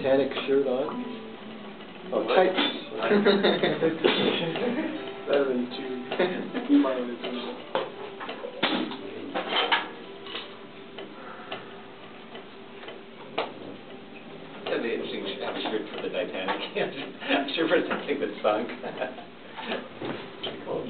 Titanic shirt on. Oh, tights. Better than two mileage. That'd be interesting to have a shirt for the Titanic. A shirt for something that sunk. Cool.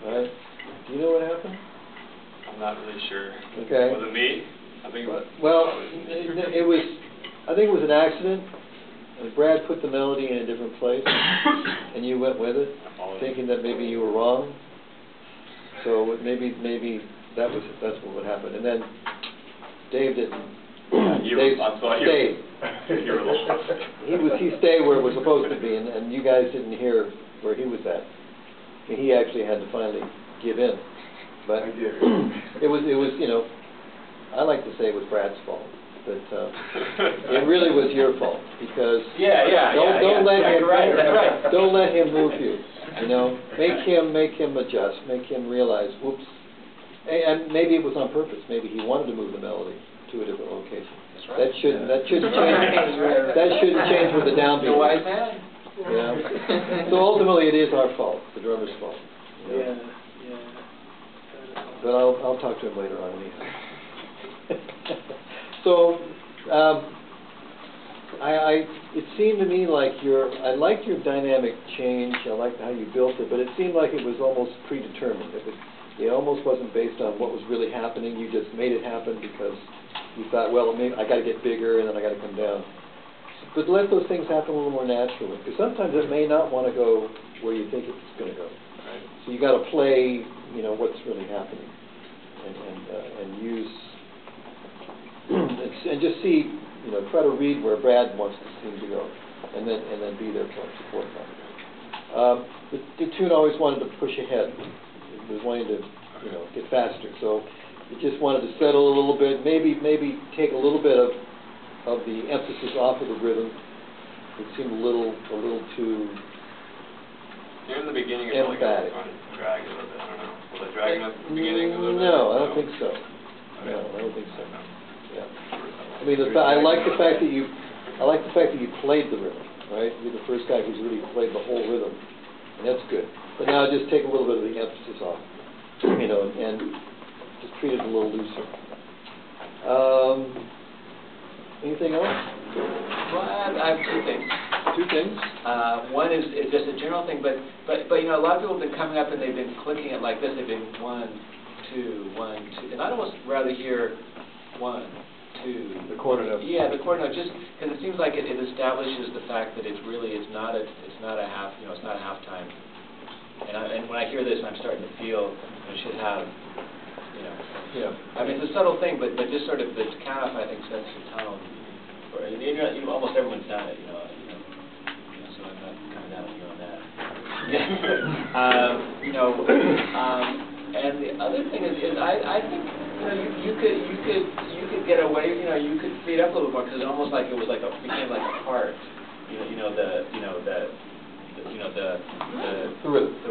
Right? Do you know what happened? I'm not really sure. Okay. Was it me? I think it was. Well, it was. I think it was an accident. And Brad put the melody in a different place, and you went with it, thinking that maybe you were wrong. So maybe that's what happened. And then Dave didn't. Dave stayed. He stayed where it was supposed to be, and you guys didn't hear where he was at. And he actually had to finally give in. But it was I like to say it was Brad's fault, but it really was your fault because don't let him move you. Make him adjust, make him realize, whoops, and maybe it was on purpose. Maybe he wanted to move the melody to a different location. That's right. That shouldn't change. That shouldn't change with the downbeat. The wise man. Yeah. So ultimately, it is our fault, the drummer's fault. Yeah. But I'll talk to him later on anyhow. So, it seemed to me like I liked your dynamic change. I liked how you built it, but it seemed like it was almost predetermined. It almost wasn't based on what was really happening. You just made it happen because you thought, well, maybe I got to get bigger and then I got to come down. But let those things happen a little more naturally, because sometimes it may not want to go where you think it's going to go. Right. So you got to play, what's really happening, and use and just see, try to read where Brad wants the scene to go, and then be there for support him. The tune always wanted to push ahead. It was wanting to, get faster. So it just wanted to settle a little bit. Maybe take a little bit of the emphasis off of the rhythm. It seemed a little too. Here in the beginning, it felt like it was going to drag a little bit. I don't know. Was it dragging at the beginning a little bit? No, I don't think so. Okay. No, I don't think so. Yeah. I mean, I like the fact that you played the rhythm, right? You're the first guy who's really played the whole rhythm, and that's good. But now just take a little bit of the emphasis off, and just treat it a little looser. Anything else? Well, I have two things. Two things? One is just a general thing, but a lot of people have been coming up and they've been clicking it like this. They've been 1, 2, 1, 2, and I'd almost rather hear 1, 2. The quarter note. Yeah, the quarter note, just because it seems like it establishes the fact that it's not a half, it's not a halftime. And when I hear this, I'm starting to feel it should have, Yeah. I mean, it's a subtle thing, but just sort of the count off, I think, sets the tone. Almost everyone's done it, so I'm not coming down on you on that. And the other thing is I think you could get away, you could speed up a little more because it almost like it was became like a part, the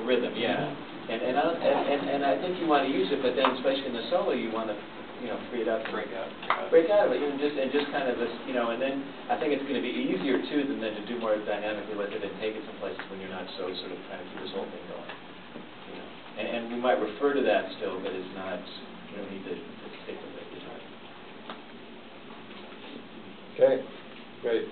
rhythm, yeah. And I think you want to use it, but then especially in the solo, you want to free it up, break out of it, and just kind of and then I think it's going to be easier too than to do more dynamically with it and take it some places when you're not so sort of trying to keep this whole thing going. And we might refer to that still, but it's not. You don't need to stick with it. Okay, great.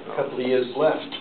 A couple of years left.